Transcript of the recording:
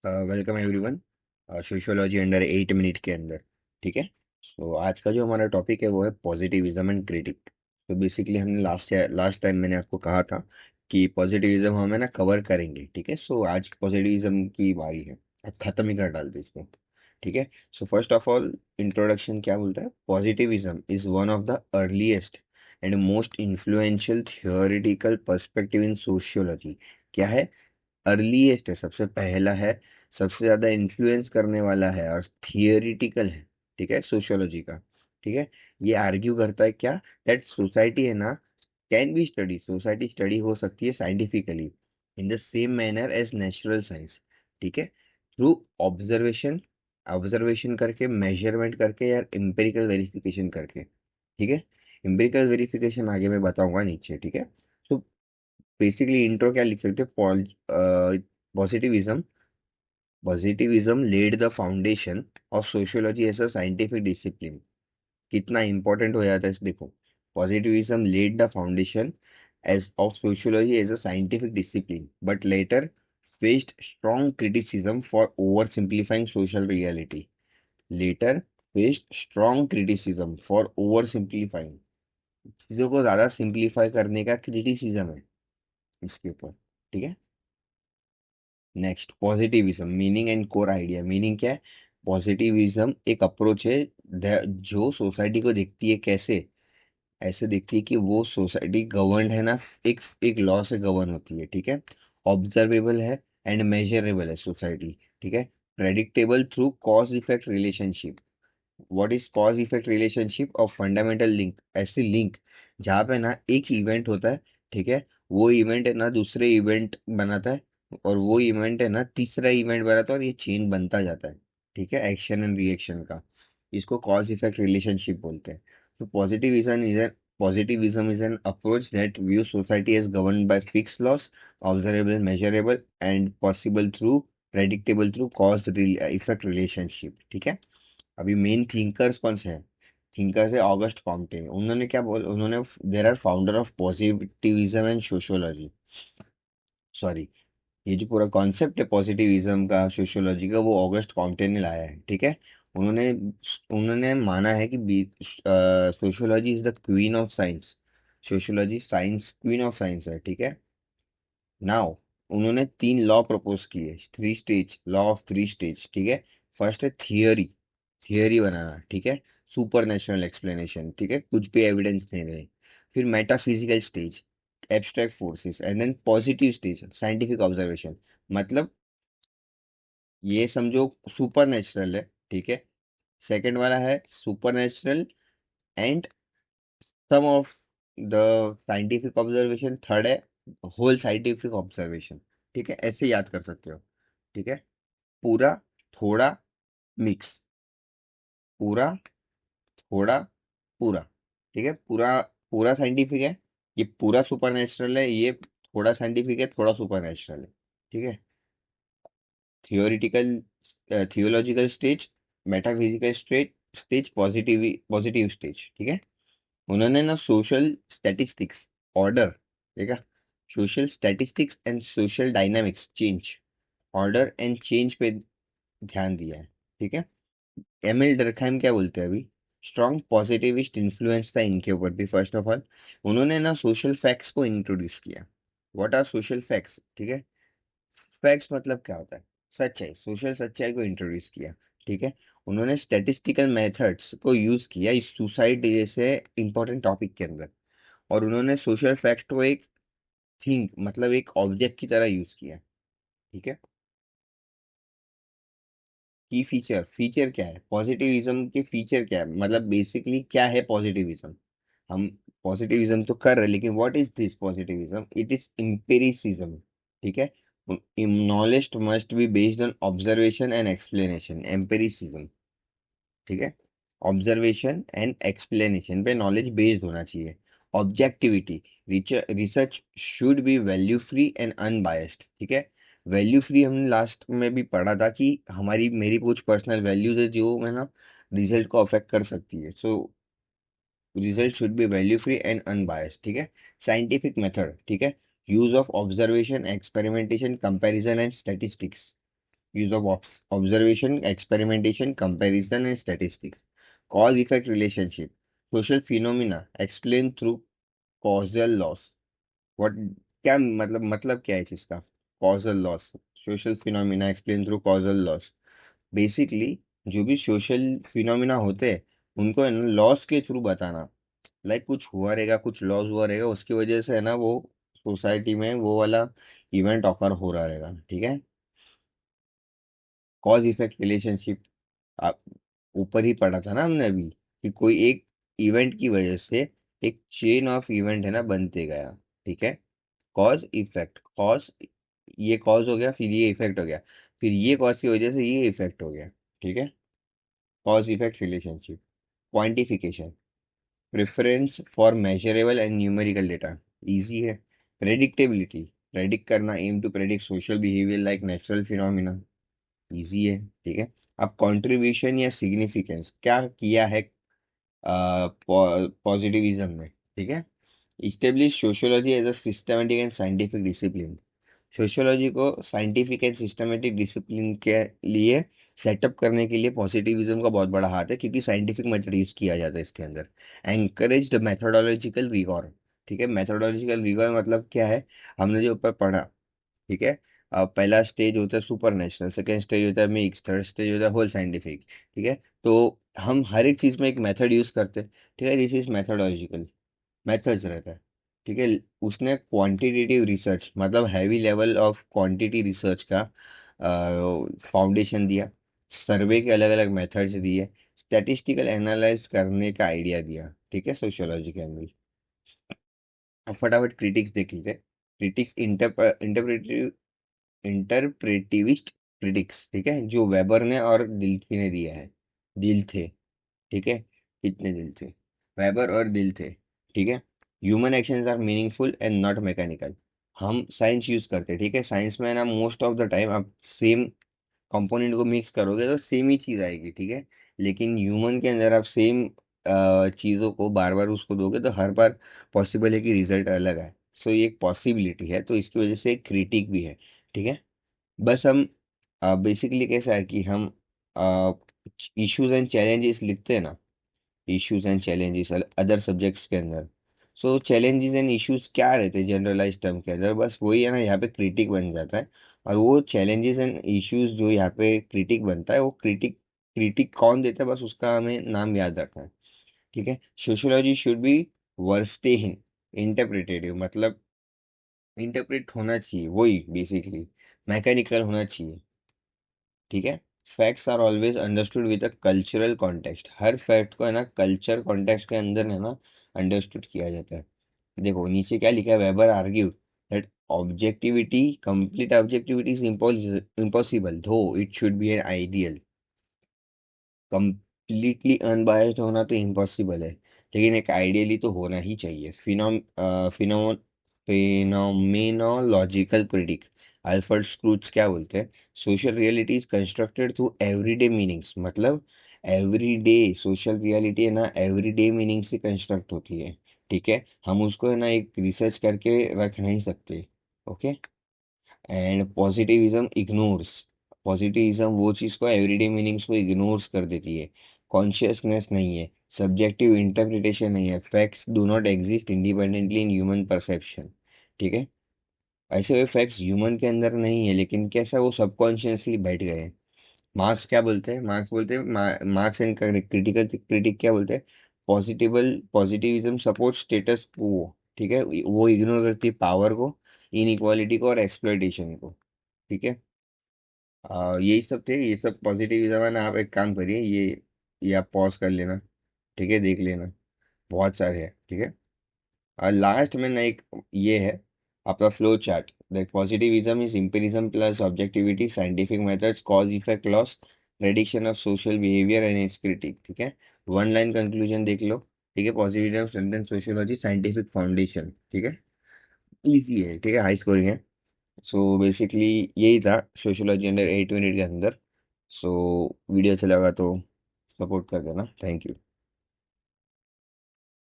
Welcome everyone. Sociology under 8 minute के अंदर। ठीक है। सो आज का जो हमारा टॉपिक है वो है पॉजिटिविज्म एंड क्रिटिक। तो बेसिकली हमने लास्ट टाइम मैंने आपको कहा था कि पॉजिटिविज्म हम है ना कवर करेंगे। ठीक है। सो आज पॉजिटिविज्म की बारी है। आज खत्म ही कर डालते इसको। ठीक है। So first of all, introduction क्या बोलता है? Positivism is one of the earliest and most influential theoretical perspective in sociology. क्या है? अर्लीएस्ट है, सबसे पहला है, सबसे ज्यादा इन्फ्लुएंस करने वाला है और थियोरिटिकल है। ठीक है, सोशियोलॉजी का। ठीक है। ये आर्ग्यू करता है क्या? दैट सोसाइटी है ना, can be study, society study हो सकती है scientifically in the same manner as natural science. ठीक है। थ्रू ऑब्जर्वेशन, ऑब्जर्वेशन करके, मेजरमेंट करके या एम्पिरिकल वेरिफिकेशन करके। ठीक है। एम्पिरिकल वेरिफिकेशन आगे मैं बताऊंगा नीचे। ठीक है। तो बेसिकली इंट्रो क्या लिख सकते हैं? Positivism positivism led the foundation of sociology as a scientific discipline. कितना इंपॉर्टेंट हो जाता है देखो। Positivism led the foundation as of sociology as a scientific discipline but later faced strong criticism for oversimplifying social reality. Later faced strong criticism for oversimplifying, चीजों को ज्यादा simplify करने का क्रिटिसिज्म है इसके ऊपर। ठीक है। Next, positivism meaning and core idea. Meaning क्या है? पॉजिटिविज्म एक अप्रोच है जो सोसाइटी को देखती है कैसे, ऐसे देखती है कि वो सोसाइटी गवर्न है ना, एक एक लॉ से गवर्न होती है। ठीक है। ऑब्जर्वेबल है एंड मेजरेबल है सोसाइटी। ठीक है। Predictable through cause effect relationship. What is cause effect relationship? और फंडामेंटल लिंक, ऐसी लिंक जहाँ पे ना एक इवेंट होता है। ठीक है। वो इवेंट है ना दूसरे इवेंट बनाता है, और वो इवेंट है ना तीसरा इवेंट बनाता है, और ये चेन बनता जाता है। ठीक है, एक्शन एंड रिएक्शन का। इसको कॉज इफेक्ट रिलेशनशिप बोलते हैं। तो positivism is an approach that views society as governed by fixed laws, observable, measurable, and possible through predictable through cause effect relationship। ठीक है। अभी मेन थिंकर्स कौन से हैं? थिंकर्स है ऑगस्ट कॉम्टे। उन्होंने क्या बोल उन्होंने there are founder of positivism and sociology. Sorry, ये जो पूरा कॉन्सेप्ट है पॉजिटिविज्म का, सोशियोलॉजी का, वो ऑगस्ट कॉम्टे ने लाया है। ठीक है। उन्होंने उन्होंने माना है कि sociology is the queen of science. Sociology science queen of science है। ठीक है। नाउ उन्होंने 3 लॉ प्रपोज किए, 3 स्टेज, लॉ ऑफ 3 स्टेज। ठीक है। फर्स्ट है थियरी, थियरी बनाना। ठीक है। Supernatural explanation. ठीक है, कुछ भी एविडेंस नहीं रहे। फिर metaphysical stage, abstract forces, and then positive stage, scientific observation. मतलब ये समझो सुपर नेचुरल है। ठीक है। सेकंड वाला है supernatural and some of the scientific observation. Third है होल साइंटिफिक ऑब्जर्वेशन। ठीक है, ऐसे याद कर सकते हो। ठीक है। पूरा, थोड़ा, मिक्स, पूरा, थोड़ा, पूरा। ठीक है। पूरा, पूरा साइंटिफिक है, ये पूरा सुपर नेचुरल है, ये थोड़ा साइंटिफिक है, थोड़ा सुपर नेचुरल है। ठीक है। Theoretical, theological stage, metaphysical stage, positive positive stage. ठीक है। उन्होंने ना सोशल स्टैटिस्टिक्स, ऑर्डर, ठीक है, social statistics and social dynamics change, order and change पे ध्यान दिया है। ठीक है। एमिल डर्कहाइम क्या बोलते हैं अभी? स्ट्रॉन्ग पॉजिटिविस्ट इन्फ्लुएंस था इनके ऊपर भी। फर्स्ट ऑफ ऑल, उन्होंने ना सोशल फैक्ट्स को इंट्रोड्यूस किया। What are social facts? ठीक है। फैक्ट्स मतलब क्या होता है? सच्चाई, सोशल सच्चाई को इंट्रोड्यूस किया। ठीक है। उन्होंने स्टैटिस्टिकल मेथड्स को यूज किया इस सुसाइड जैसे इंपॉर्टेंट टॉपिक के अंदर, और उन्होंने सोशल फैक्ट को एक थिंग, मतलब एक ऑब्जेक्ट की तरह यूज किया। ठीक है। की फीचर, फीचर क्या है पॉजिटिविज्म के? फीचर क्या है, मतलब बेसिकली क्या है पॉजिटिविज्म? हम पॉजिटिविज्म तो कर रहे हैं, लेकिन what is this positivism? It is empiricism. ठीक है। Knowledge must be based on observation and explanation, empiricism. ठीक है। ऑब्जर्वेशन एंड एक्सप्लेनेशन पे नॉलेज बेस्ड होना चाहिए। Objectivity, research should be value free and unbiased. ठीक है। वैल्यू फ्री हमने लास्ट में भी पढ़ा था कि हमारी मेरी कुछ पर्सनल वैल्यूज है जो है ना रिजल्ट को अफेक्ट कर सकती है। So result should be value free and unbiased. ठीक है। साइंटिफिक मेथड, ठीक है, use of observation, experimentation, comparison and statistics. use of observation, experimentation, comparison and statistics. Cause effect relationship, social phenomena explained through causal laws. What, क्या मतलब क्या है इस चीज का? Causal loss, social phenomena explain through causal loss. Basically जो भी social phenomena होते हैं उनको है ना लॉस के थ्रू बताना। लाइक कुछ हुआ रहेगा, कुछ लॉस हुआ रहेगा, उसकी वजह से है ना वो सोसाइटी में वो वाला इवेंट ऑकर हो रहा रहेगा, ठीक है। कॉज इफेक्ट रिलेशनशिप आप ऊपर ही पढ़ा था ना हमने अभी, कि कोई एक इवेंट की वजह से एक चेन ऑफ इवेंट है ना बनते गया, ठीक है। कॉज इफेक्ट, कॉज, ये कॉज हो गया, फिर ये इफेक्ट हो गया, फिर ये कॉज की वजह से ये इफेक्ट हो गया, ठीक है। Cause effect relationship. Quantification, preference for measurable and numerical data, easy है। प्रेडिक्टेबिलिटी, प्रेडिक्ट करना, aim to predict social behaviour like natural phenomena, easy है, ठीक है। अब कंट्रीब्यूशन या सिग्निफिकेंस, क्या किया है पॉजिटिविज्म में, ठीक है। Establish sociology as a systematic and scientific discipline, sociology को साइंटिफिक एंड सिस्टमेटिक डिसिप्लिन के लिए सेटअप करने के लिए पॉजिटिविज्म का बहुत बड़ा हाथ है, क्योंकि साइंटिफिक मेथड यूज किया जाता है इसके अंदर। एंकरेज द मैथोडोलॉजिकल रिगॉर, ठीक है। मैथोडोलॉजिकल रिगॉर मतलब क्या है, हमने जो ऊपर पढ़ा, ठीक है। पहला स्टेज होता है सुपर नेचुरल, सेकेंड स्टेज होता है मिक्स, थर्ड स्टेज होता है होल साइंटिफिक, ठीक है। तो हम हर एक चीज में एक मेथड यूज करते हैं, ठीक है। दिस इज मैथोडोलॉजिकल, मेथड्स रहता है, ठीक है। उसने क्वांटिटेटिव रिसर्च मतलब heavy level of quantity research का फाउंडेशन दिया, सर्वे के अलग अलग मेथड्स दिए, स्टैटिस्टिकल एनालाइज करने का आइडिया दिया, ठीक है, सोशियोलॉजी के अंदर। अब फटाफट क्रिटिक्स देख लीजिए। क्रिटिक्स इंटरप्रेटिव, इंटरप्रेटिविस्ट क्रिटिक्स, ठीक है, जो वेबर ने और दिल्थे ने दिया है। दिल थे, ठीक है। कितने दिल थे? वेबर और दिल थे, ठीक है। Human actions are meaningful and not mechanical. हम साइंस यूज करते हैं, ठीक है। साइंस में ना मोस्ट ऑफ द टाइम आप सेम कंपोनेंट को मिक्स करोगे तो सेम ही चीज आएगी, ठीक है। लेकिन ह्यूमन के अंदर आप सेम चीजों को बार बार उसको दोगे तो हर बार पॉसिबल है कि रिजल्ट अलग आए। सो ये एक पॉसिबिलिटी है, तो इसकी वजह से एक क्रिटिक भी है, ठीक है। बस हम बेसिकली कैसा है कि हम इश्यूज एंड चैलेंजेस लिखते हैं ना, issues and challenges other subjects के अंदर। सो चैलेंजेस एंड इश्यूज क्या रहते हैं जनरलाइज टर्म के अंदर, बस वही है ना, यहाँ पे क्रिटिक बन जाता है। और वो चैलेंजेस एंड इश्यूज जो यहाँ पे क्रिटिक बनता है, वो क्रिटिक, क्रिटिक कौन देता है बस उसका हमें नाम याद रखना है, ठीक है। Sociology should be verstehen interpretative, मतलब इंटरप्रेट होना चाहिए, वही बेसिकली मैकेनिकल होना चाहिए, ठीक है। Facts are always understood with a cultural context, हर फैक्ट को है ना कल्चर कॉन्टेक्स्ट के अंदर है ना अंडरस्टूड किया जाता है। देखो नीचे क्या लिखा है, Weber argued that objectivity, complete objectivity is impossible though it should be an ideal. Completely unbiased होना तो इम्पॉसिबल है, लेकिन एक आइडियली तो होना ही चाहिए। फिनोमेनोलॉजिकल क्रिटिक, अल्फ्रेड स्क्रूज क्या बोलते हैं, social reality is constructed through everyday meanings, मतलब एवरीडे सोशल रियलिटी है ना एवरीडे मीनिंग से कंस्ट्रक्ट होती है, ठीक है। हम उसको है ना एक रिसर्च करके रख नहीं सकते, okay. And positivism ignores, positivism वो चीज़ को एवरीडे मीनिंग्स को इग्नोर्स कर देती है। कॉन्शियसनेस नहीं है, सब्जेक्टिव इंटरप्रिटेशन नहीं है, facts do not exist independently in human perception, ठीक है। ऐसे हुए फैक्ट्स ह्यूमन के अंदर नहीं है, लेकिन कैसा वो सबकॉन्शियसली बैठ गए हैं। मार्क्स क्या बोलते हैं, मार्क्स बोलते हैं, मार्क्स एंड क्रिटिकल क्रिटिक क्या बोलते हैं, पॉजिटिविज्म सपोर्ट स्टेटस को, ठीक है। वो इग्नोर करती है पावर को, इनइक्वालिटी को और एक्सप्लॉइटेशन को, ठीक है। यही सब थे, ये सब पॉजिटिविज्म है ना। आप एक काम करिए, ये आप पॉज कर लेना, ठीक है, देख लेना, बहुत सारे हैं, ठीक है। और लास्ट में ना एक ये है आपका flow chart, that positivism is एम्पिरिज्म plus objectivity, scientific methods, cause effect loss, prediction of social behaviour and it's critic, ठीक है। वन लाइन कंक्लूजन देख लो, ठीक है। Positivism strengthen sociology scientific foundation, ठीक है। इजी है, ठीक है, हाई स्कोरिंग है। सो बेसिकली यही था सोशियोलॉजी अंडर 8 मिनट के अंदर। सो वीडियो अच्छा लगा तो सपोर्ट कर देना, थैंक यू।